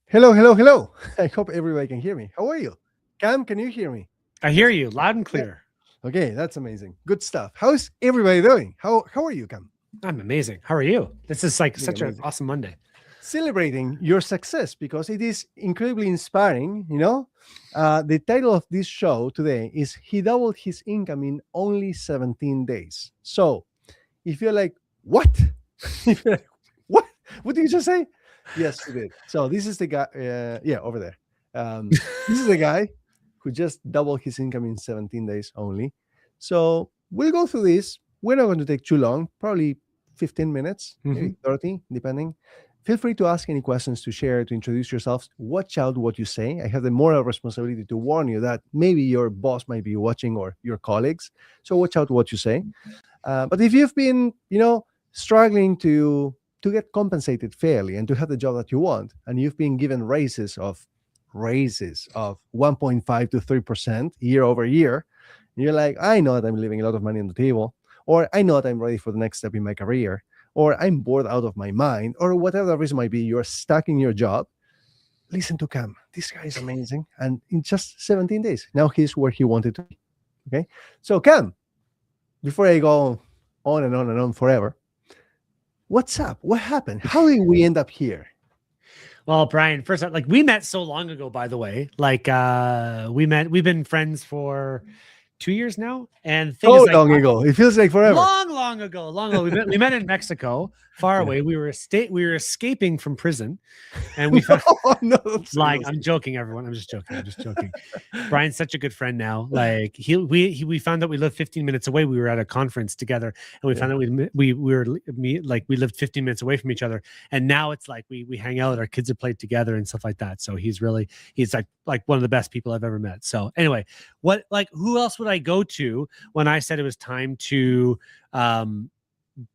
Hello, hello, hello. I hope everybody can hear me. How are you? Cam, can you hear me? I hear Yes. you loud and Yeah. clear. Okay, that's amazing. Good stuff. How's everybody doing? How are you, Cam? I'm amazing. How are you? This is like Doing such an amazing. awesome Monday. Celebrating your success because it is incredibly inspiring. The title of this show today is "He Doubled His Income in Only 17 Days." So, if you're like, "What?" if you're like, "What? What did you just say?" Yes, you did. So this is the guy. Yeah, over there. This is the guy who just doubled his income in 17 days only. So we'll go through this. We're not going to take too long, probably 15 minutes, Hmm. maybe 30, depending. Feel free to ask any questions, to share, to introduce yourselves. Watch out what you say. I have the moral responsibility to warn you that maybe your boss might be watching or your colleagues. So watch out what you say. But if you've been, struggling to get compensated fairly and to have the job that you want, and you've been given raises of 1.5 to 3% year over year, and you're like, I know that I'm leaving a lot of money on the table, or I know that I'm ready for the next step in my career, or I'm bored out of my mind, or whatever the reason might be, you're stuck in your job. Listen to Cam. This guy is amazing, and in just 17 days, now he's where he wanted to be. Okay, so Cam, before I go on and on and on forever, what's up? What happened? How did we end up here? Well, Brian, first, like we met so long ago, by the way. We've been friends for 2 years now. And the thing is, So like, long ago. It feels like forever. long ago, long ago. We met in Mexico, far Yeah. away. We were escaping from prison, and we found No, no, don't say like those I'm things. joking, everyone. I'm just joking. I'm just joking. Brian's such a good friend now. Like we found out we lived 15 minutes away. We were at a conference together, and we Yeah. found out we lived 15 minutes away from each other. And now it's like we hang out. Our kids have played together and stuff like that. So he's like one of the best people I've ever met. So anyway, who else would I go to when I said it was time to um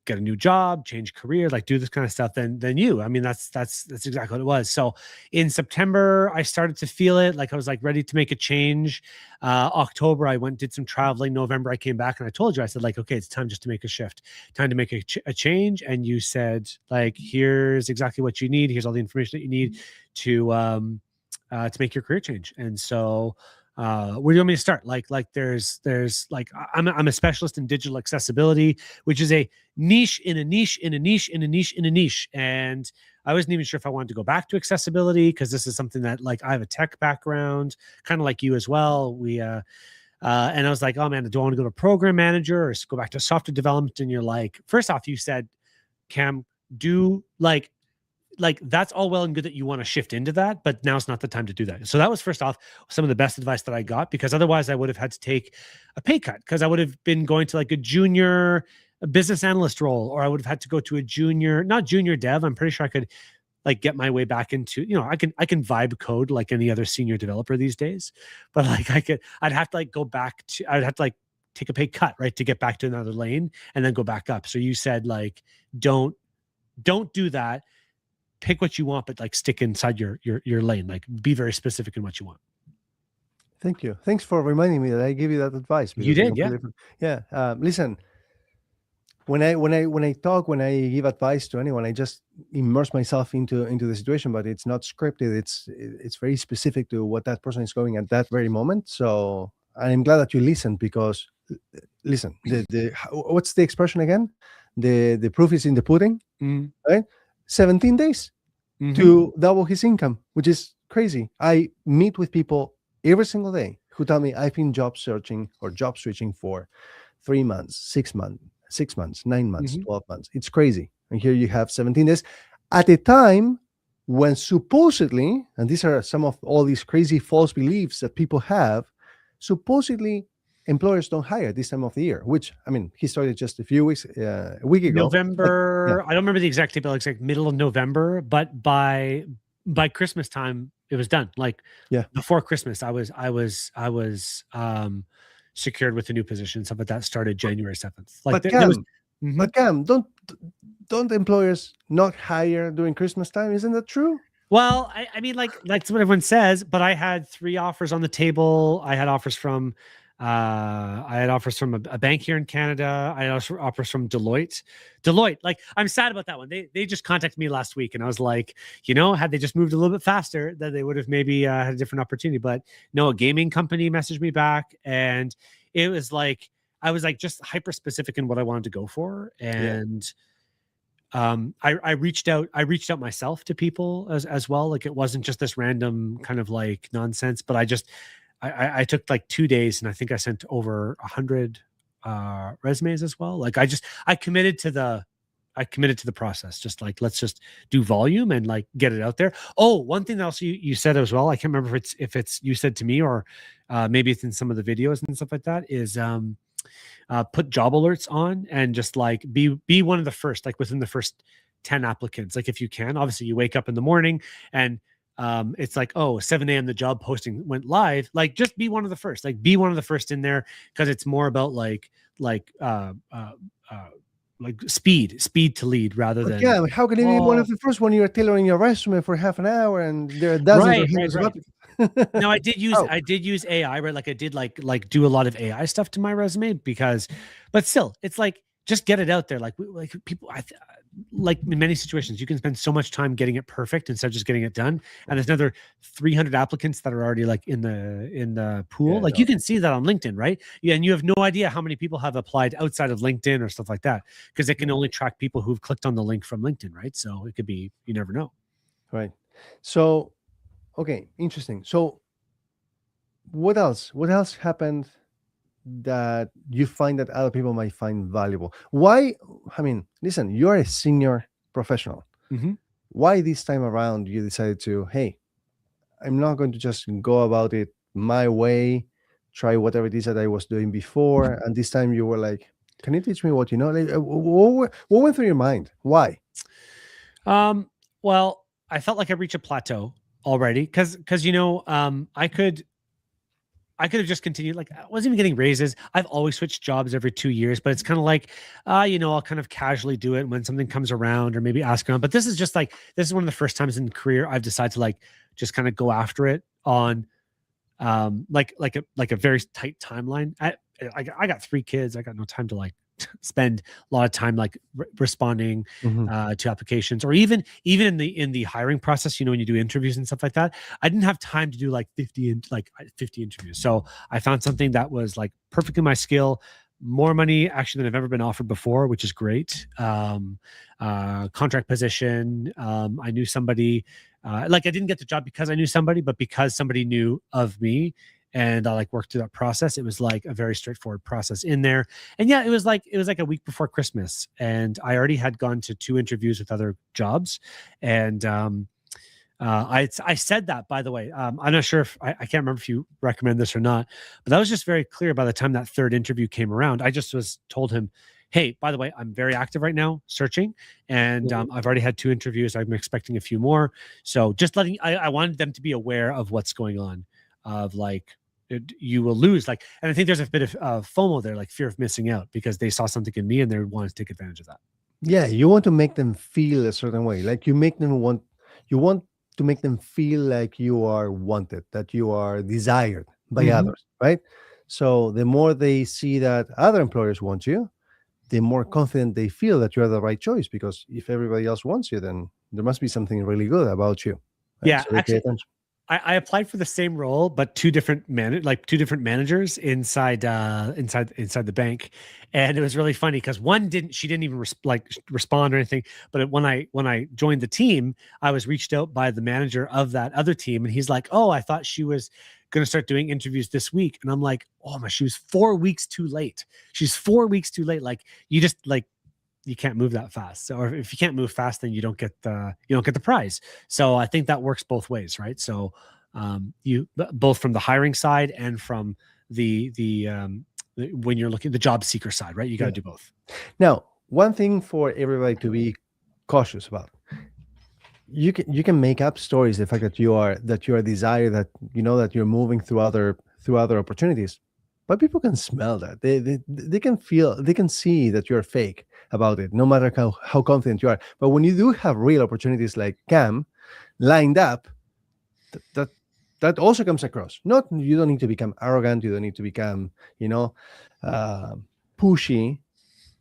get a new job, change career, like do this kind of stuff, than you. I mean, that's exactly what it was. So in September, I started to feel it. Like I was like ready to make a change. October, I went did some traveling. November, I came back and I told you, I said like, okay, it's time just to make a shift, time to make a change. And you said like, here's exactly what you need. Here's all the information that you need to make your career change. And so where do you want me to start? There's like I'm a specialist in digital accessibility, which is a niche in a niche in a niche in a niche in a niche. And I wasn't even sure if I wanted to go back to accessibility because this is something that like I have a tech background, kind of like you as well. And I was like, oh man, do I want to go to program manager or go back to software development? And you're like, first off, you said, Cam, do like that's all well and good that you want to shift into that, but now's not the time to do that. So that was first off some of the best advice that I got, because otherwise I would have had to take a pay cut, because I would have been going to like a business analyst role, or I would have had to go to a not junior dev. I'm pretty sure I could like get my way back into, I can vibe code like any other senior developer these days, but like I'd have to like go back to, I'd have to like take a pay cut, right, to get back to another lane and then go back up. So you said like, don't do that, pick what you want, but like stick inside your lane. Like be very specific in what you want. Thank you. Thanks for reminding me that I gave you that advice You because I did, yeah. completely. Yeah. Listen, when I give advice to anyone, I just immerse myself into the situation, but it's not scripted. It's very specific to what that person is going at that very moment. So I'm glad that you listened because listen, what's the expression again? The proof is in the pudding, Mm. right? 17 days Mm-hmm. to double his income, which is crazy. I meet with people every single day who tell me I've been job searching or job switching for 3 months, 6 months, 6 months, 9 months, Mm-hmm. 12 months. It's crazy. And here you have 17 days at a time when supposedly, and these are some of all these crazy false beliefs that people have, supposedly employers don't hire this time of the year, which I mean, he started just a week ago. But yeah, November. I don't remember the exact date, but like middle of November. But by Christmas time, it was done. Like yeah. before Christmas, I was secured with a new position. Stuff like that started January 7th. Like But there was. Cam, Mhm. but Cam, don't employers not hire during Christmas time? Isn't that true? Well, I mean, like that's what everyone says, but I had 3 offers on the table. I had offers from I had offers from a bank here in Canada. I had also offers from Deloitte. Deloitte, like I'm sad about that one. They just contacted me last week, and I was like, had they just moved a little bit faster, then they would have maybe had a different opportunity. But no, a gaming company messaged me back, and it was like I was like just hyper specific in what I wanted to go for, Yeah. and I reached out myself to people as well. Like it wasn't just this random kind of like nonsense, but I took like 2 days and I think I sent over 100 resumes as well. Like I committed to the process. Just like, let's just do volume and like get it out there. Oh, one thing that also you said as well, I can't remember if it's you said to me or maybe it's in some of the videos and stuff like that, is put job alerts on and just like be one of the first, like within the first 10 applicants. Like if you can, obviously you wake up in the morning and it's like, oh, 7 a.m. the job posting went live. Like just be one of the first, like be one of the first in there, because it's more about like speed to lead rather But than yeah, how can you be one of the first when you're tailoring your resume for half an hour and there are dozens or right, hundreds of right. applicants? No, I did use Oh, AI, right? Like I did like do a lot of AI stuff to my resume but still, it's like just get it out there. Like people, like in many situations, you can spend so much time getting it perfect instead of just getting it done. And there's another 300 applicants that are already like in the pool. yeah, Like no. you can see that on LinkedIn, right? Yeah, and you have no idea how many people have applied outside of LinkedIn or stuff like that, because it can only track people who've clicked on the link from LinkedIn, right? So it could be, you never know. Right. So, okay, interesting. So, what else? What else happened that you find that other people might find valuable? Why? I mean, listen, you're a senior professional. Mm-hmm. Why this time around you decided to, hey, I'm not going to just go about it my way, try whatever it is that I was doing before, and this time you were like, can you teach me what you know? Like, what went through your mind? Why? Well, I felt like I reached a plateau already because I could have just continued. Like I wasn't even getting raises. I've always switched jobs every 2 years, but it's kind of like, I'll kind of casually do it when something comes around or maybe ask around. But this is one of the first times in the career I've decided to like just kind of go after it on like a very tight timeline. I got 3 kids. I got no time to like spend a lot of time like responding Mhm. to applications, or even in the hiring process, when you do interviews and stuff like that. I didn't have time to do like 50 interviews. So I found something that was like perfectly my skill, more money actually than I've ever been offered before, which is great. Contract position. I knew somebody, like I didn't get the job because I knew somebody, but because somebody knew of me and I like worked through that process. It was like a very straightforward process in there. And yeah, it was like a week before Christmas, and I already had gone to 2 interviews with other jobs. And I said that, by the way. I'm not sure if I can't remember if you recommend this or not, but that was just very clear by the time that 3rd interview came around. I just told him, hey, by the way, I'm very active right now searching, and I've already had 2 interviews. I'm expecting a few more. So just I wanted them to be aware of what's going on, of like, you will lose. Like, and I think there's a bit of FOMO there, like fear of missing out, because they saw something in me and they wanted to take advantage of that. Yeah, you want to make them feel a certain way. Like you want to make them feel like you are wanted, that you are desired by Mhm. others, right? So the more they see that other employers want you, the more confident they feel that you're the right choice. Because if everybody else wants you, then there must be something really good about you, right? Yeah, So they pay actually, attention. I applied for the same role, but two different managers inside the bank, and it was really funny because she didn't even respond or anything. But when I joined the team, I was reached out by the manager of that other team, and he's like, "Oh, I thought she was going to start doing interviews this week," and I'm like, "Oh my, she was 4 weeks too late. She's 4 weeks too late. Like you just like." You can't move that fast. So if you can't move fast, then you don't get the prize. So I think that works both ways, right? So you both from the hiring side and from when you're looking the job seeker side, right? You got to Yeah. do both. Now, one thing for everybody to be cautious about: you can make up stories, the fact that you are desired, that that you're moving through other opportunities, but people can smell that. They can feel, they can see that you're fake about it, no matter how confident you are. But when you do have real opportunities like Cam lined up, that that also comes across. Not, you don't need to become arrogant, you don't need to become, you know, uh, pushy,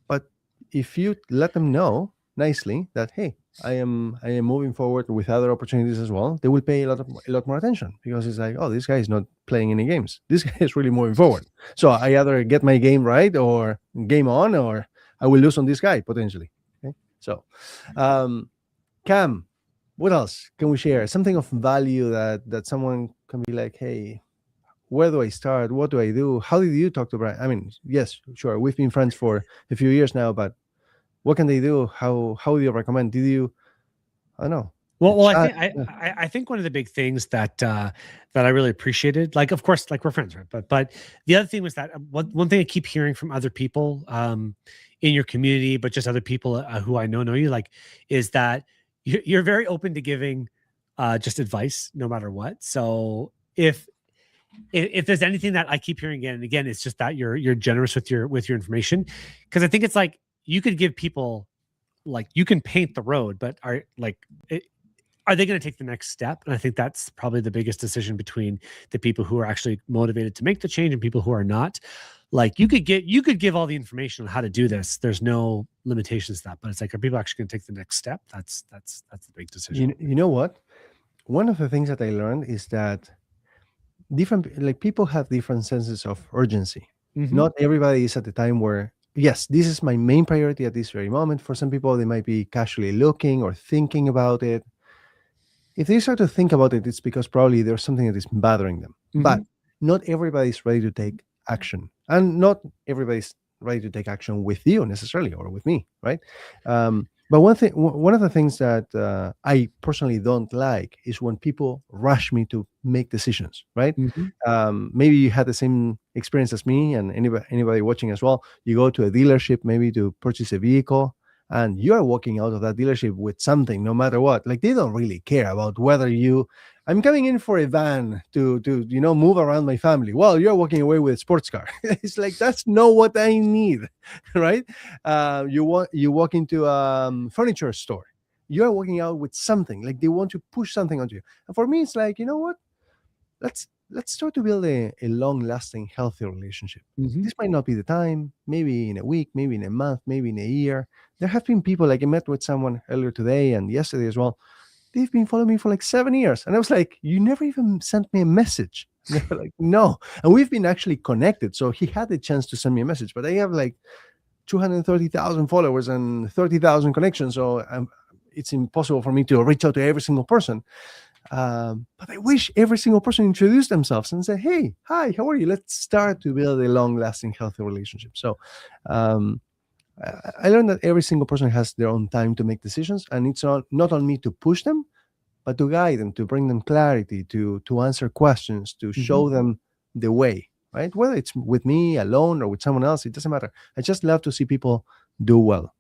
but if you let them know nicely that, hey, I am moving forward with other opportunities as well, they will pay a lot more attention, because it's like, oh, this guy is not playing any games. This guy is really moving forward. So I either get my game right or game on, or I will lose on this guy potentially. Okay, so um, Cam, what else can we share? Something of value that someone can be like, hey, where do I start? What do I do? How did you talk to Brian? I mean, yes, sure, we've been friends for a few years now, but what can they do? How do you recommend? Did you, I don't know, Well, I chat? think I think one of the big things that that I really appreciated, like, of course, like, we're friends, right? But the other thing was that one thing I keep hearing from other people in your community, but just other people who I know you, like, is that you're very open to giving just advice, no matter what. So if there's anything that I keep hearing again and again, it's just that you're generous with your information, because I think it's like you could give people, like, you can paint the road, but are they going to take the next step? And I think that's probably the biggest decision between the people who are actually motivated to make the change and people who are not. Like, you could give all the information on how to do this. There's no limitations to that, but it's like, are people actually going to take the next step? That's the big decision. You know what? One of the things that I learned is that different, like, people have different senses of urgency. Mhm. Not everybody is at the time where, yes, this is my main priority at this very moment. For some people, they might be casually looking or thinking about it. If they start to think about it, it's because probably there's something that is bothering them. But Mhm. not everybody's ready to take action, and not everybody's ready to take action with you necessarily, or with me, right? But one of the things that I personally don't like is when people rush me to make decisions, right? Mhm. Maybe you had the same experience as me, and anybody watching as well. You go to a dealership maybe to purchase a vehicle, and you are walking out of that dealership with something, no matter what. Like, they don't really care about whether you, I'm coming in for a van to move around my family. Well, you're walking away with a sports car. It's like, that's not what I need, right? You walk into a furniture store. You are walking out with something. Like, they want to push something onto you. And for me, it's like, you know what? Let's start to build a long-lasting, healthy relationship. Mhm. This might not be the time. Maybe in a week, maybe in a month, maybe in a year. There have been people, like, I met with someone earlier today and yesterday as well. They've been following me for like 7 years. And I was like, you never even sent me a message. And they were like, no. And we've been actually connected. So he had the chance to send me a message, but I have like 230,000 followers and 30,000 connections. So it's impossible for me to reach out to every single person. But I wish every single person introduced themselves and said, hey, hi, how are you? Let's start to build a long lasting, healthy relationship. So um, I learned that every single person has their own time to make decisions, and it's not on me to push them, but to guide them, to bring them clarity, to answer questions, to Mhm. show them the way, right? Whether it's with me alone or with someone else, it doesn't matter. I just love to see people do well.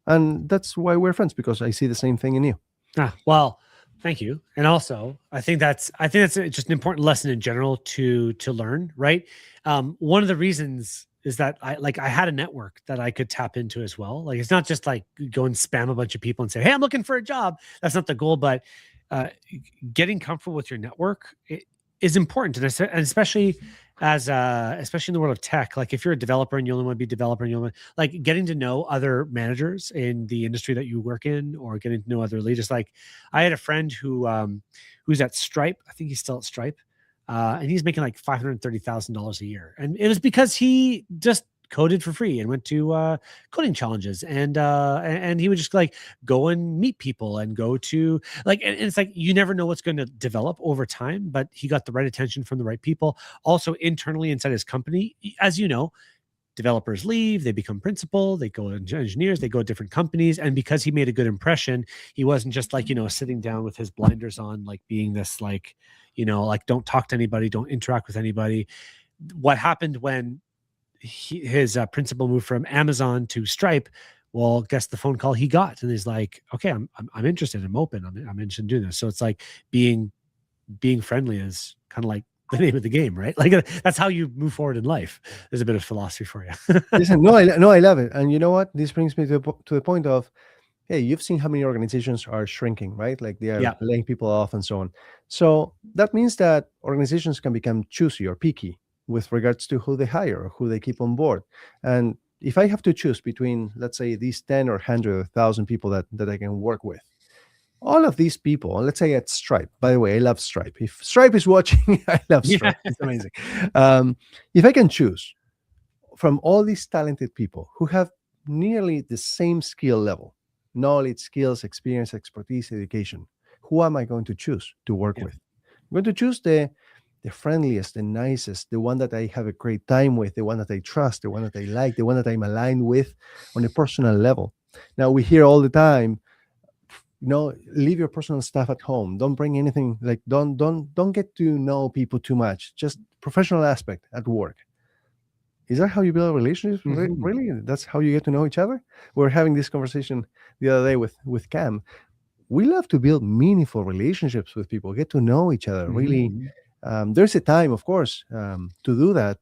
And that's why we're friends, because I see the same thing in you. Well, thank you. And also, I think that's just an important lesson in general to learn, right? One of the reasons is that I had a network that I could tap into as well. Like, it's not just like go and spam a bunch of people and say, "Hey, I'm looking for a job." That's not the goal, but uh, getting comfortable with your network is important, and especially especially in the world of tech. Like, if you're a developer and you only want to be a developer, and you only, like, getting to know other managers in the industry that you work in, or getting to know other leaders. Like, I had a friend who's at Stripe. I think he's still at Stripe, and he's making like $530,000 a year, and it was because he just coded for free and went to coding challenges, and he would just like go and meet people and go to, like, and it's like, you never know what's going to develop over time, but he got the right attention from the right people. Also, internally inside his company, as you know, developers leave, they become principal, they go to engineers, they go to different companies. And because he made a good impression, he wasn't just like, sitting down with his blinders on, like being this, like, like, don't talk to anybody, don't interact with anybody. What happened when his principal moved from Amazon to Stripe? Well, guess the phone call he got, and he's like, okay, I'm interested, I'm open, I'm interested in doing this. So it's like being friendly is kind of like the name of the game, right? Like, that's how you move forward in life. There's a bit of philosophy for you. Listen, no, I love it. And you know what? This brings me to the point of, hey, you've seen how many organizations are shrinking, right? Like they are Yeah. laying people off and so on. So that means that organizations can become choosy or picky with regards to who they hire or who they keep on board. And if I have to choose between, let's say, these 10 or 100 or 1,000 people that I can work with, all of these people, let's say at Stripe, by the way, I love Stripe. If Stripe is watching, I love Yeah. Stripe. It's amazing. If I can choose from all these talented people who have nearly the same skill level, knowledge, skills, experience, expertise, education, who am I going to choose to work Yeah. with? I'm going to choose the friendliest, the nicest, the one that I have a great time with, the one that I trust, the one that I like, the one that I'm aligned with on a personal level. Now we hear all the time, leave your personal stuff at home. Don't bring anything, like don't get to know people too much. Just professional aspect at work. Is that how you build relationships? Mhm. Really? That's how you get to know each other? We're having this conversation the other day with Cam. We love to build meaningful relationships with people, get to know each other. Mhm. Really, there's a time, of course, to do that.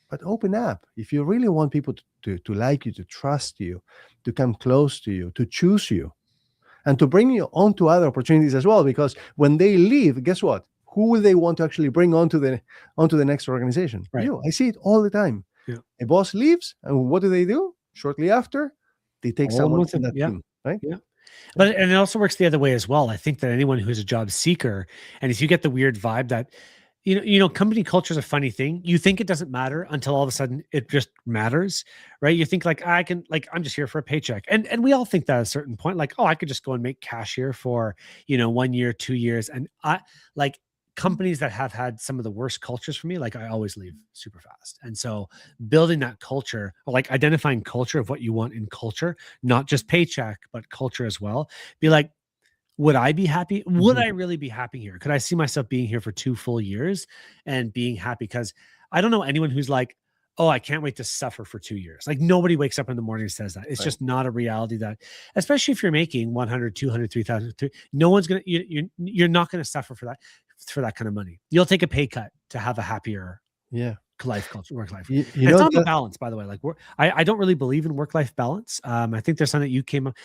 But open up. If you really want people to like you, to trust you, to come close to you, to choose you, and to bring you onto other opportunities as well. Because when they leave, guess what? Who will they want to actually bring onto the next organization? Right. You. I see it all the time. Yeah. A boss leaves, and what do? Shortly after, they take All someone with from it. that Yeah. team, right? Yeah. But and it also works the other way as well. I think that anyone who's a job seeker, and if you get the weird vibe that, company culture is a funny thing. You think it doesn't matter until all of a sudden it just matters, right? You think like I'm just here for a paycheck, and we all think that at a certain point, like, oh, I could just go and make cash here for 1 year, 2 years, and I like companies that have had some of the worst cultures for me. Like I always leave super fast, and so building that culture, or like identifying culture of what you want in culture, not just paycheck, but culture as well. Be like, would I be happy? Would Mhm. I really be happy here? Could I see myself being here for 2 full years and being happy? Because I don't know anyone who's like, "Oh, I can't wait to suffer for 2 years." Like, nobody wakes up in the morning and says that. It's Right. just not a reality that, especially if you're making 100, 200, 3,000, no one's gonna you're not gonna suffer for that kind of money. You'll take a pay cut to have a happier Yeah. life culture, work life. You And it's know not about that balance, by the way. Like, I don't really believe in work life balance. I think there's something that you came up.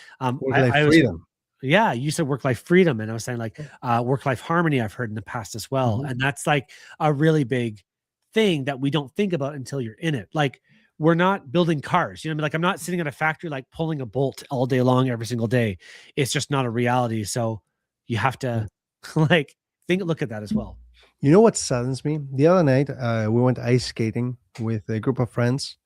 work life I was freedom. Yeah, you said work life freedom, and I was saying like work life harmony. I've heard in the past as well, Mhm. and that's like a really big thing that we don't think about until you're in it. Like we're not building cars, you know what I mean? Like I'm not sitting at a factory like pulling a bolt all day long every single day. It's just not a reality. So you have Yeah. to look at that as well. You know what saddens me? The other night, we went ice skating with a group of friends,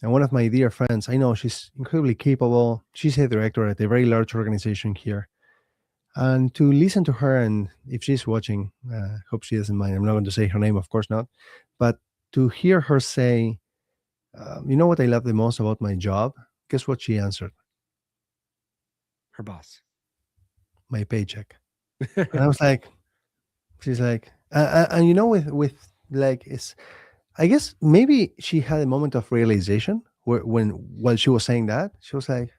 and one of my dear friends, I know she's incredibly capable. She's a director at a very large organization here. And to listen to her, and if she's watching, hope she doesn't mind. I'm not going to say her name, of course not. But to hear her say, you know what I love the most about my job? Guess what she answered? Her boss. My paycheck. And I was like, she's like, and with like, it's, I guess maybe she had a moment of realization when while she was saying that, she was like,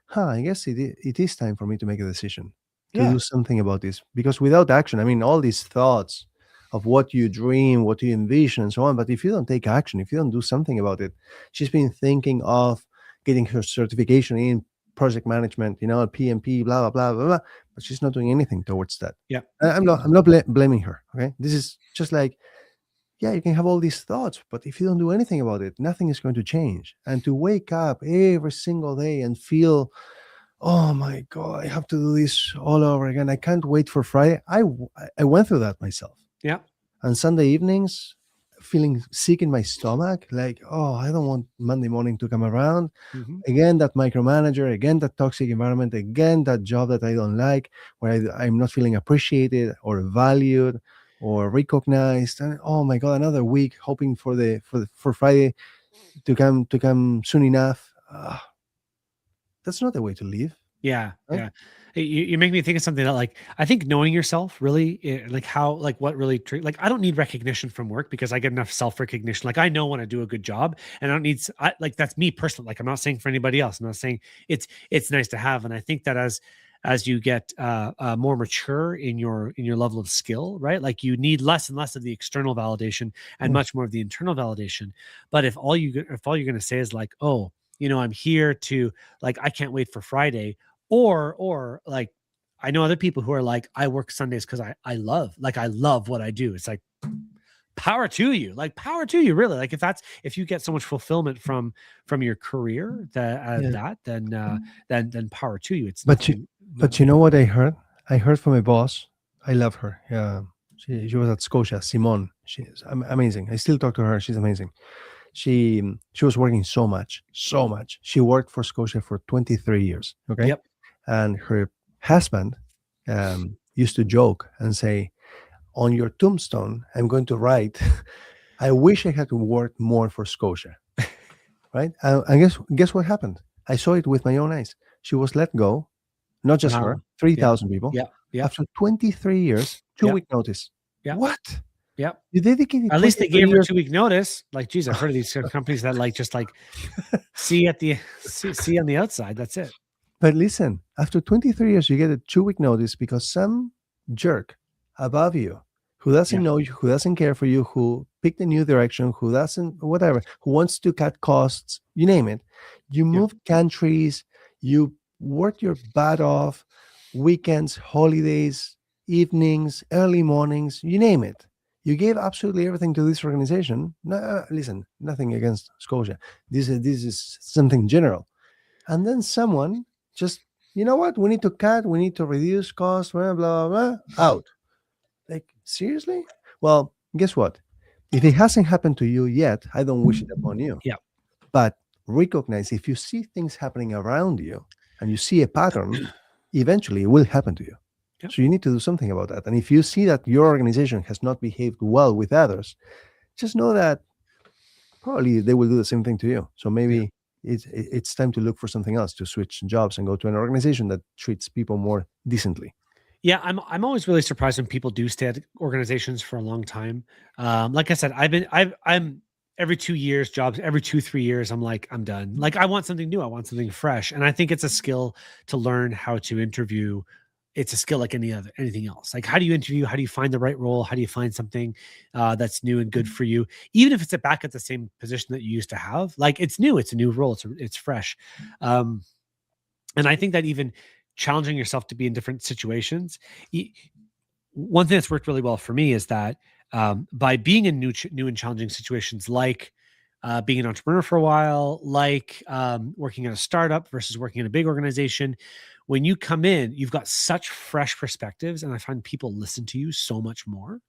huh, I guess it is time for me to make a decision to Yeah. do something about this. Because without action, I mean, all these thoughts of what you dream, what you envision, and so on. But if you don't take action, if you don't do something about it, she's been thinking of getting her certification in project management, PMP, blah, blah, blah, blah, blah, but she's not doing anything towards that. Yeah. I'm not blaming her. Okay. This is just like, yeah, you can have all these thoughts, but if you don't do anything about it, nothing is going to change. And to wake up every single day and feel, oh my God, I have to do this all over again. I can't wait for Friday. I went through that myself. Yeah. And Sunday evenings, feeling sick in my stomach, like, oh, I don't want Monday morning to come around. Mhm. Again, that micromanager, again, that toxic environment, again, that job that I don't like, where I'm not feeling appreciated or valued or recognized. And oh my God, another week hoping for Friday to come soon enough. That's not the way to live, Yeah, right? yeah. You make me think of something that like I think knowing yourself really like how like what really like I don't need recognition from work because I get enough self recognition. Like I know when I do a good job, and I don't need like that's me personally. Like I'm not saying for anybody else. I'm not saying it's nice to have. And I think that as you get more mature in your level of skill, right? Like you need less and less of the external validation and Mm, much more of the internal validation. But if all you're going to say is like, oh, I'm here to like I can't wait for Friday, or like I know other people who are like, I work Sundays because I love what I do. It's like power to you, like power to you, really. Like if you get so much fulfillment from your career Yeah. that then power to you. It's But you, nothing. but you know what I heard? I heard from a boss. I love her. Yeah, she was at Scotia. Simone. She's amazing. I still talk to her. She's amazing. She was working so much, so much. She worked for Scotia for 23 years. Okay, Yep. and her husband used to joke and say, "On your tombstone, I'm going to write, I wish I had worked more for Scotia." Right? And guess what happened? I saw it with my own eyes. She was let go, not just her, Wow. Yep. 3,000 people. Yep. Yep. After 23 years, Yep. 2-week notice. Yep. What? Yep. You dedicated At least they 23 gave her years. 2-week notice. Like, geez, I've heard of these companies that like just like see on the outside. That's it. But listen, after 23 years, you get a 2-week notice because some jerk above you who doesn't Yeah. know you, who doesn't care for you, who picked a new direction, who doesn't, whatever, who wants to cut costs, you name it. You moved countries, you worked your butt off, weekends, holidays, evenings, early mornings, you name it. You gave absolutely everything to this organization. No, listen, nothing against Scotia. This is something general. And then someone just, you know what? We need to cut. We need to reduce costs. Blah blah blah. Out. Like seriously? Well, guess what? If it hasn't happened to you yet, I don't wish it upon you. Yeah. But recognize if you see things happening around you and you see a pattern, eventually it will happen to you. Yeah. So you need to do something about that. And if you see that your organization has not behaved well with others, just know that probably they will do the same thing to you. So maybe it's time to look for something else, to switch jobs and go to an organization that treats people more decently. Yeah, I'm always really surprised when people do stay at organizations for a long time. Like I said, I'm every 2 years jobs, every 2-3 years, I'm like, I'm done. Like I want something new, I want something fresh. And I think it's a skill to learn how to interview. It's a skill like anything else. Like how do you interview? How do you find the right role? How do you find something that's new and good for you? Even if it's back at the same position that you used to have, like it's new, it's a new role, it's fresh. And I think that even challenging yourself to be in different situations. One thing that's worked really well for me is that by being in new and challenging situations, like being an entrepreneur for a while, like working at a startup versus working in a big organization, when you come in, you've got such fresh perspectives, and I find people listen to you so much more.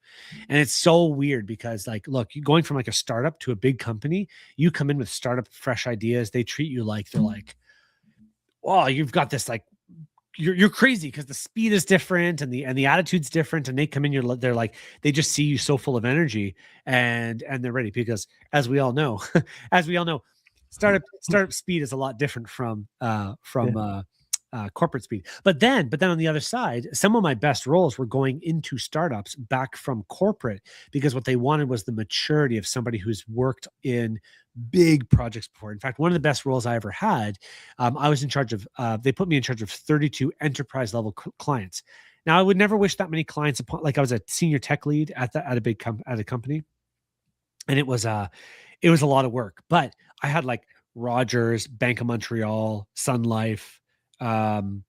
And it's so weird because, like, look, you going from like a startup to a big company, you come in with startup fresh ideas. They treat you like they're like, oh, you've got this like you're crazy because the speed is different and the attitude's different, and they come in, they're like, they just see you so full of energy and they're ready because as we all know, startup speed is a lot different from corporate speed. But then on the other side, some of my best roles were going into startups back from corporate because what they wanted was the maturity of somebody who's worked in big projects before. In fact, one of the best roles I ever had, I was in charge of, they put me in charge of 32 enterprise level clients. Now I would never wish that many clients upon, like I was a senior tech lead at a company. And it was a lot of work, but I had like Rogers, Bank of Montreal, Sun Life, anyway,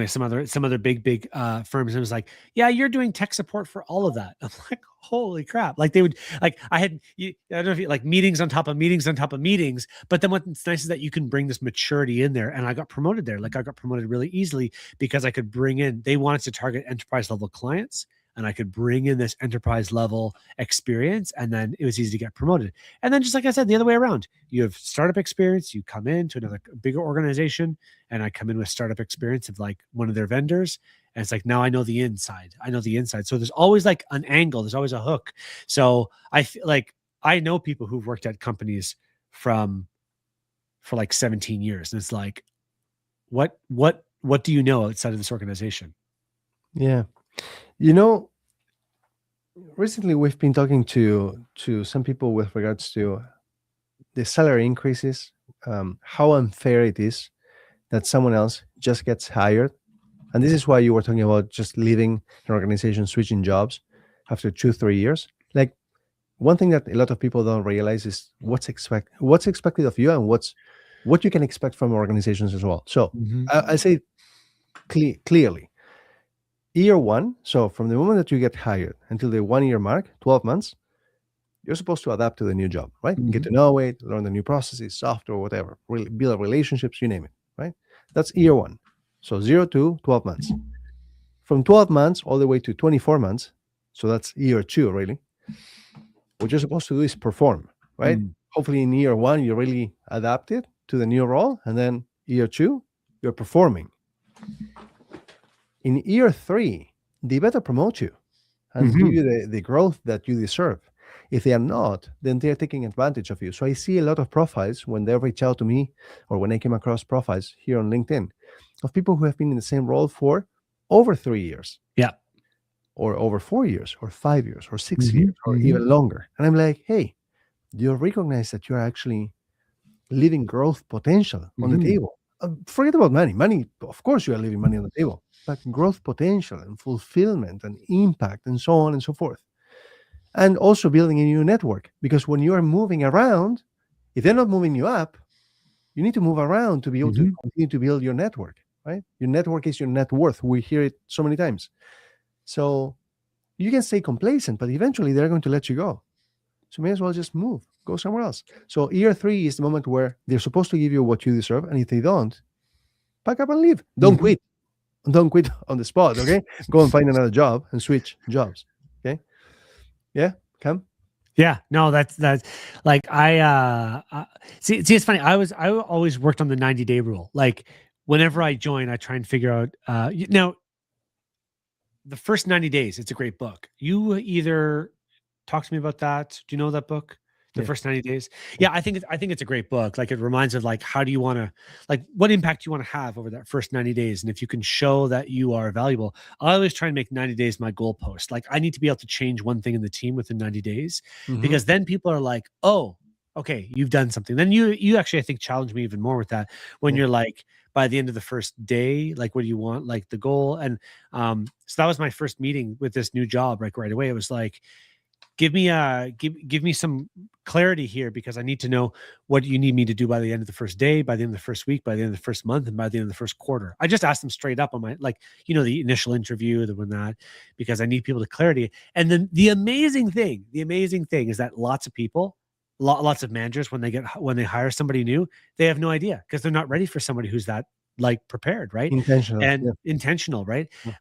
some other big firms. And it was like, yeah, you're doing tech support for all of that. I'm like, holy crap. Like they would, like I don't know if you like meetings on top of meetings on top of meetings, but then what's nice is that you can bring this maturity in there. And I got promoted there. Like I got promoted really easily because I could bring in, they wanted to target enterprise level clients, and I could bring in this enterprise level experience, and then it was easy to get promoted. And then just like I said, the other way around, you have startup experience, you come into another bigger organization, and I come in with startup experience of like one of their vendors. And it's like, now I know the inside. So there's always like an angle, there's always a hook. So I feel like I know people who've worked at companies for like 17 years. And it's like, what do you know outside of this organization? Yeah. You know, recently we've been talking to some people with regards to the salary increases, how unfair it is that someone else just gets hired. And this is why you were talking about just leaving an organization, switching jobs after 2-3 years. Like one thing that a lot of people don't realize is what's expected of you and what's what you can expect from organizations as well. So Mhm. I say clearly, year one, so from the moment that you get hired until the 1 year mark, 12 months, you're supposed to adapt to the new job, right? Get Mhm. to know it, learn the new processes, software, whatever, really build relationships, you name it, right? That's year one. So 0 to 12 months. From 12 months all the way to 24 months, so that's year two, really. What you're supposed to do is perform, right? Mm. Hopefully, in year one, you really adapted to the new role. And then year two, you're performing. In year three, they better promote you and give Mhm. you the growth that you deserve. If they are not, then they're taking advantage of you. So I see a lot of profiles when they reach out to me or when I came across profiles here on LinkedIn of people who have been in the same role for over 3 years Yeah. or over 4 years or 5 years or 6 years Mhm. or Mhm. even longer. And I'm like, hey, do you recognize that you're actually leaving growth potential on the Mhm. table? Forget about money. Money, of course, you are leaving money on the table, but growth potential and fulfillment and impact and so on and so forth. And also building a new network because when you are moving around, if they're not moving you up, you need to move around to be able to Mhm. continue to build your network, right? Your network is your net worth. We hear it so many times. So you can stay complacent, but eventually they're going to let you go. So may as well just move, go somewhere else. So year three is the moment where they're supposed to give you what you deserve, and if they don't, pack up and leave. Don't Mhm. quit. Don't quit on the spot. Okay, go and find another job and switch jobs. Okay, yeah, come. Yeah, no, that's like see it's funny. I always worked on the 90-day rule. Like whenever I join, I try and figure out now the first 90 days, it's a great book. You either talk to me about that. Do you know that book? The Yeah, first 90 days? yeah. Yeah, I think it's a great book. Like it reminds of like how do you want to like what impact you want to have over that first 90 days. And if you can show that you are valuable, I always try and make 90 days my goalpost. Like I need to be able to change one thing in the team within 90 days Mm-hmm. because then people are like, oh, okay, you've done something. Then you actually I think challenge me even more with that when Yeah. you're like by the end of the first day, like what do you want? Like the goal. And so that was my first meeting with this new job, like right away. It was like, give me some clarity here because I need to know what you need me to do by the end of the first day, by the end of the first week, by the end of the first month, and by the end of the first quarter. I just asked them straight up on my like, the initial interview, the one that because I need people to clarity. And then the amazing thing is that lots of people, lots of managers when they hire somebody new, they have no idea because they're not ready for somebody who's that like prepared, right? Intentional. And Yeah. intentional, right? Yeah.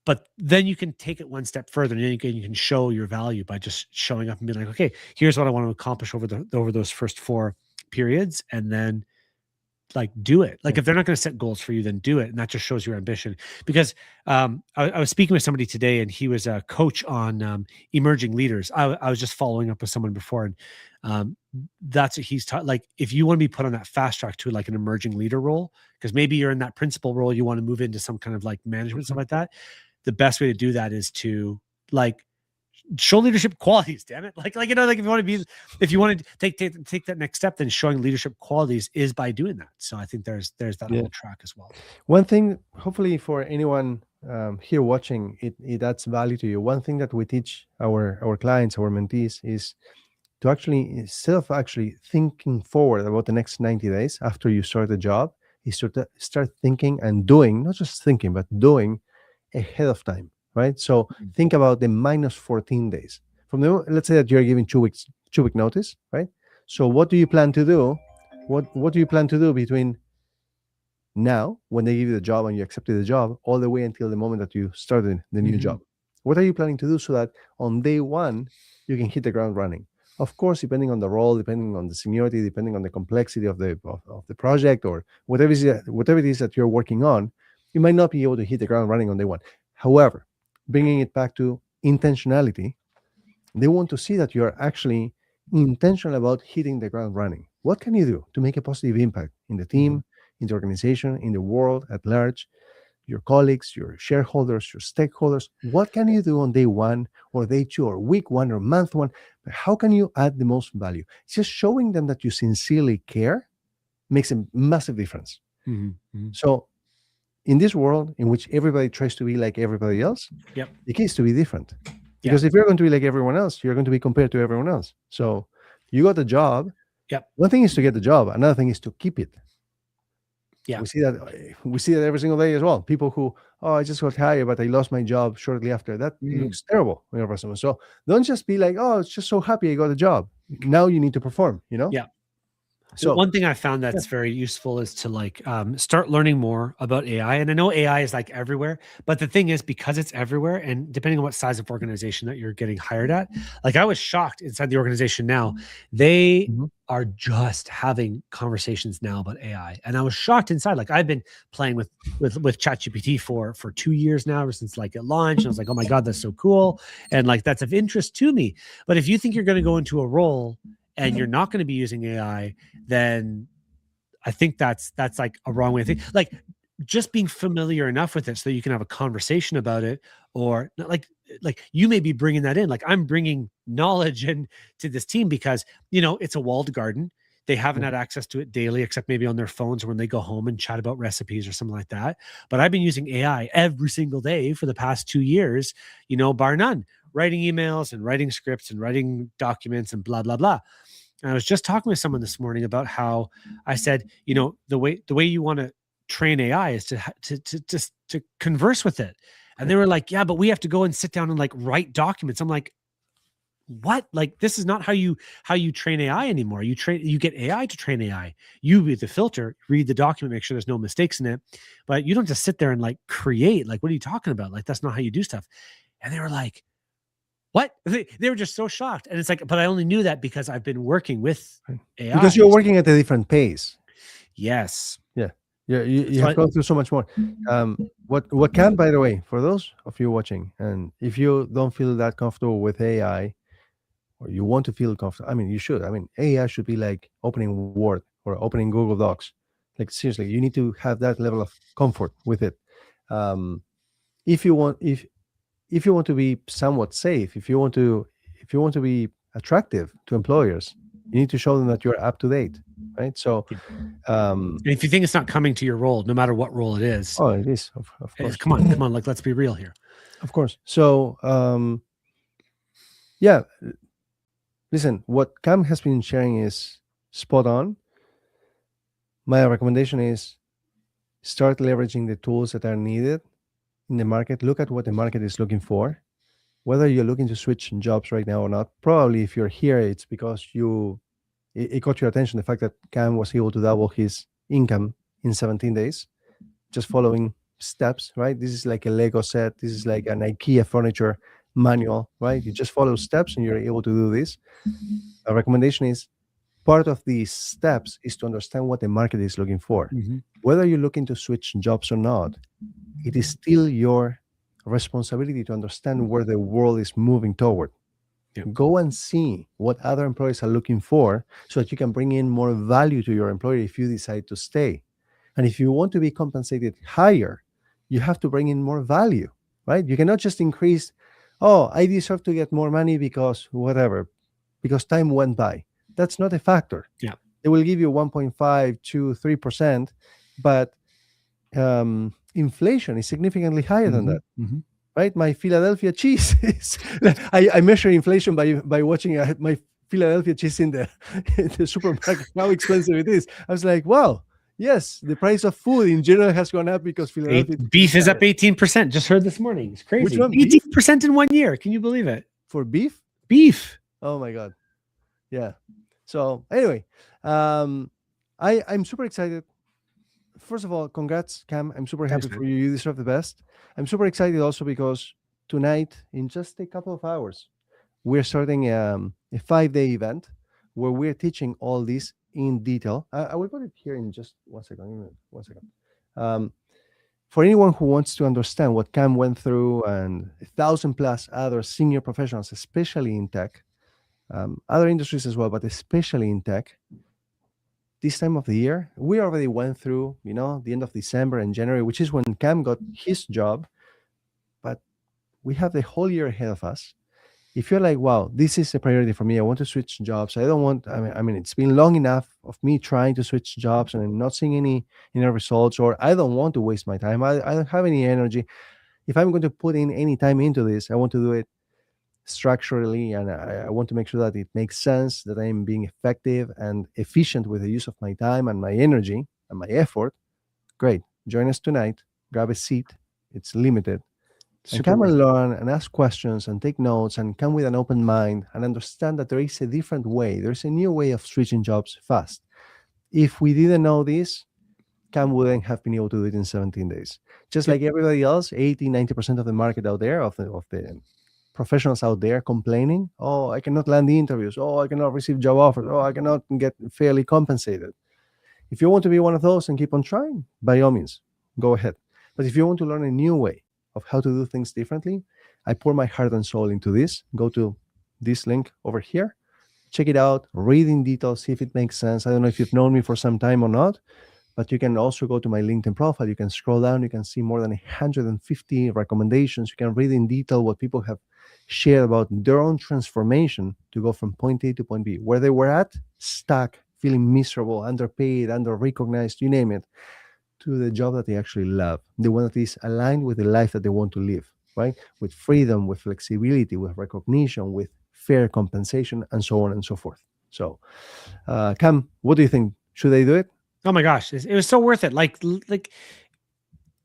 But then you can take it one step further and then you can show your value by just showing up and being like, okay, here's what I want to accomplish over those first 4 periods. And then like do it. Like Yeah. if they're not going to set goals for you, then do it. And that just shows your ambition. Because I was speaking with somebody today and he was a coach on emerging leaders. I was just following up with someone before and that's what he's taught. Like if you want to be put on that fast track to like an emerging leader role, because maybe you're in that principal role, you want to move into some kind of like management, stuff Mhm. like that, the best way to do that is to like show leadership qualities. Damn it, like if you want to take that next step, then showing leadership qualities is by doing that. So I think there's that Yeah. whole track as well. One thing, hopefully, for anyone here watching, it adds value to you. One thing that we teach our clients, our mentees, is to actually instead of actually thinking forward about the next 90 days after you start the job, is to start thinking and doing, not just thinking, but doing ahead of time, right? So Mhm. think about the minus 14 days. From the let's say that you're giving 2 weeks, 2 week notice, right? So what do you plan to do? What do you plan to do between now when they give you the job and you accepted the job all the way until the moment that you started the new Mhm. job? What are you planning to do so that on day one you can hit the ground running? Of course, depending on the role, depending on the seniority, depending on the complexity of the project or whatever it is that you're working on, you might not be able to hit the ground running on day one. However, bringing it back to intentionality, they want to see that you are actually intentional about hitting the ground running. What can you do to make a positive impact in the Mhm. team, in the organization, in the world at large, your colleagues, your shareholders, your stakeholders? What can you do on day one or day two or week one or month one? How can you add the most value? Just showing them that you sincerely care makes a massive difference. Mhm. Mhm. So, in this world in which everybody tries to be like everybody else, Yep. the key is to be different. Yeah. Because if you're going to be like everyone else, you're going to be compared to everyone else. So you got a job. Yep. One thing is to get the job, another thing is to keep it. Yeah. We see that every single day as well. People who, oh, I just got hired, but I lost my job shortly after. That looks terrible on your resume. So don't just be like, oh, it's just so happy I got a job. Now you need to perform. Yeah. So one thing I found that's very useful is to start learning more about AI. And I know AI is like everywhere, but the thing is, because it's everywhere, and depending on what size of organization that you're getting hired at, like I was shocked inside the organization now, they are just having conversations now about AI, and I was shocked inside. Like I've been playing with ChatGPT for 2 years now, ever since like it launched. And I was like, oh my god, that's so cool, and like that's of interest to me. But if you think you're going to go into a role and you're not going to be using AI, then I think that's like a wrong way of thinking. Like just being familiar enough with it so that you can have a conversation about it, or like you may be bringing that in. Like I'm bringing knowledge in to this team because it's a walled garden. They haven't had access to it daily, except maybe on their phones or when they go home and chat about recipes or something like that. But I've been using AI every single day for the past 2 years, bar none, writing emails and writing scripts and writing documents and blah, blah, blah. And I was just talking with someone this morning about how I said, the way you want to train AI is to converse with it. And they were like, yeah, but we have to go and sit down and like write documents. I'm like, what? Like, this is not how you train AI anymore. You get AI to train AI. You be the filter, read the document, make sure there's no mistakes in it. But you don't just sit there and like create. Like, what are you talking about? Like, that's not how you do stuff. And they were like, what? They were just so shocked. And it's like, but I only knew that because I've been working with AI. Because you're working at a different pace. Yes. Yeah. You have gone through so much more. What can, by the way, for those of you watching, and if you don't feel that comfortable with AI, or you want to feel comfortable, I mean, you should. I mean, AI should be like opening Word or opening Google Docs. Like seriously, you need to have that level of comfort with it. If you want to be somewhat safe, if you want to be attractive to employers, you need to show them that you're up to date, right? So if you think it's not coming to your role, no matter what role it is, it is, of course. Come on, like let's be real here. Of course. So yeah, listen, what Cam has been sharing is spot on. My recommendation is start leveraging the tools that are needed in the market. Look at what the market is looking for. Whether you're looking to switch jobs right now or not, probably if you're here, it's because it caught your attention, the fact that Cam was able to double his income in 17 days, just following steps, right? This is like a Lego set. This is like an IKEA furniture manual, right? You just follow steps and you're able to do this. A recommendation is part of these steps is to understand what the market is looking for. Whether you're looking to switch jobs or not, it is still your responsibility to understand where the world is moving toward. Go and see what other employers are looking for so that you can bring in more value to your employer if you decide to stay. And if you want to be compensated higher, you have to bring in more value, right? You cannot just increase, oh, I deserve to get more money because whatever, because time went by. That's not a factor. Yeah. They will give you 1.5 to 3%, but inflation is significantly higher than that. Right? My Philadelphia cheese is, I measure inflation by watching my Philadelphia cheese in the supermarket, how expensive it is. I was like, wow, yes, the price of food in general has gone up because Philadelphia beef is up 18%. Just heard this morning. It's crazy. Which one? 18% in 1 year. Can you believe it? For beef? Beef. Oh my God. Yeah. So anyway, I'm super excited. First of all, congrats, Cam. I'm super happy for you. You deserve the best. I'm super excited also because tonight, in just a couple of hours, we're starting a 5-day event where we're teaching all this in detail. I will put it here in just 1 second. 1 second. For anyone who wants to understand what Cam went through and 1,000+ other senior professionals, especially in tech, other industries as well, but especially in tech, this time of the year, we already went through, the end of December and January, which is when Cam got his job, but we have the whole year ahead of us. If you're like, wow, this is a priority for me, I want to switch jobs. I mean, it's been long enough of me trying to switch jobs and not seeing any results, or I don't want to waste my time. I don't have any energy. If I'm going to put in any time into this, I want to do it structurally, and I want to make sure that it makes sense, that I'm being effective and efficient with the use of my time and my energy and my effort, great. Join us tonight. Grab a seat. It's limited. And Super come worth and it. learn and ask questions and take notes and come with an open mind and understand that there is a different way. There's a new way of switching jobs fast. If we didn't know this, Cam wouldn't have been able to do it in 17 days. Just Yep. like everybody else, 80, 90% of the market out there, of the professionals out there complaining, oh, I cannot land the interviews. Oh, I cannot receive job offers. Oh, I cannot get fairly compensated. If you want to be one of those and keep on trying, by all means, go ahead. But if you want to learn a new way of how to do things differently, I pour my heart and soul into this. Go to this link over here, check it out, read in detail, see if it makes sense. I don't know if you've known me for some time or not, but you can also go to my LinkedIn profile. You can scroll down. You can see more than 150 recommendations. You can read in detail what people have shared about their own transformation to go from point A to point B, where they were at, stuck, feeling miserable, underpaid, under recognized, you name it, to the job that they actually love, the one that is aligned with the life that they want to live, right? With freedom, with flexibility, with recognition, with fair compensation, and so on and so forth. So, Cam, what do you think? Should I do it? Oh my gosh, it was so worth it. Like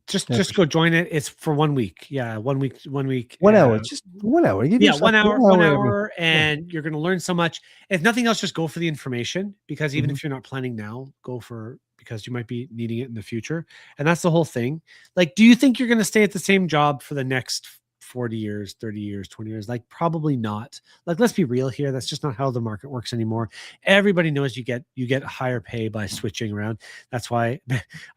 just go join it. It's for 1 week. Yeah, 1 week. 1 week. 1 hour, just 1 hour. Give Yeah, yourself 1 every. hour, and you're going to learn so much. If nothing else, just go for the information, because even Mhm. if you're not planning now, go for, because you might be needing it in the future. And that's the whole thing. Like, do you think you're going to stay at the same job for the next 40 years, 30 years, 20 years? Like, probably not. Like, let's be real here. That's just not how the market works anymore. Everybody knows you get higher pay by switching around. That's why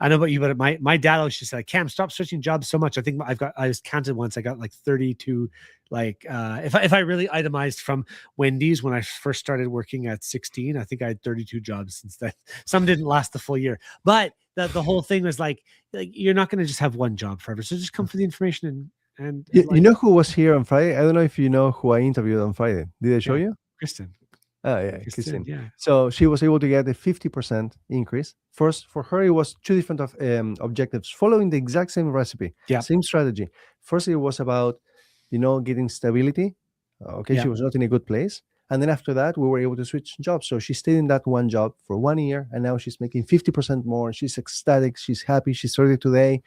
I know about you, but my dad always just said, Cam, stop switching jobs so much. I think I was counted once. I got like 32. Like, if I really itemized from Wendy's when I first started working at 16, I think I had 32 jobs since then. Some didn't last the full year, but the whole thing was like you're not going to just have one job forever. So just come for the information and You like, know who was here on Friday? I don't know if you know who I interviewed on Friday. Did I show yeah, you? Kristen, Oh, yeah, Kristen, Christine. yeah, So she was able to get a 50% increase. First, for her, it was two different objectives, following the exact same recipe, yeah, same strategy. First, it was about, getting stability. Okay, yeah. she was not in a good place. And then after that, we were able to switch jobs. So she stayed in that one job for 1 year, and now she's making 50% more. She's ecstatic. She's happy. She started today.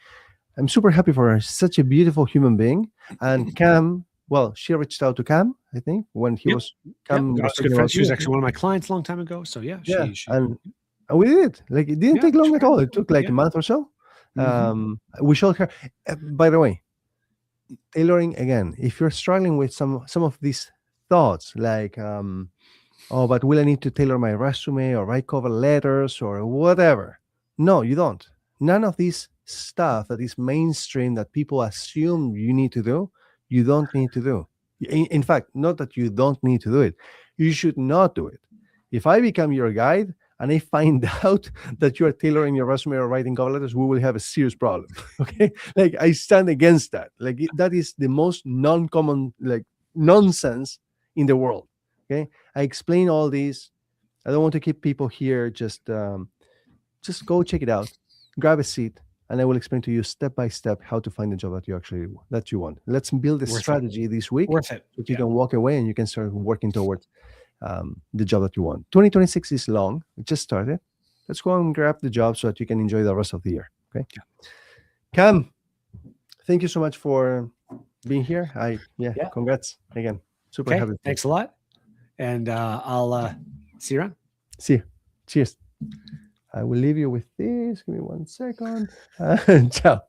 I'm super happy for her. She's such a beautiful human being. And Cam, well, she reached out to Cam, I think, when he Yep. was Yep. Cam Got was us good talking about friends. She was you. actually one of my clients a long time ago. So yeah, Yeah, she and we did it. Like it didn't yeah, take long at sure. all. It took like Yeah. a month or so. Mhm. We showed her. By the way, tailoring again. If you're struggling with some of these thoughts, like oh, but will I need to tailor my resume or write cover letters or whatever? No, you don't. None of this stuff that is mainstream that people assume you need to do, you don't need to do. In fact, not that you don't need to do it, you should not do it. If I become your guide and I find out that you are tailoring your resume or writing cover letters, we will have a serious problem. Okay, like I stand against that. Like that is the most non-common like nonsense in the world. Okay, I explain all these. I don't want to keep people here. Just go check it out, grab a seat, and I will explain to you step by step how to find the job that you want. Let's build a Worth it. strategy this week Worth it. so that you Yeah. can walk away and you can start working towards the job that you want. 2026 is long. It just started. Let's go and grab the job so that you can enjoy the rest of the year. Okay. Yeah. Cam, thank you so much for being here. Yeah. Congrats again. Super Okay. happy. Thanks a lot. And I'll see you around. See you. Cheers. I will leave you with this. Give me 1 second. Ciao.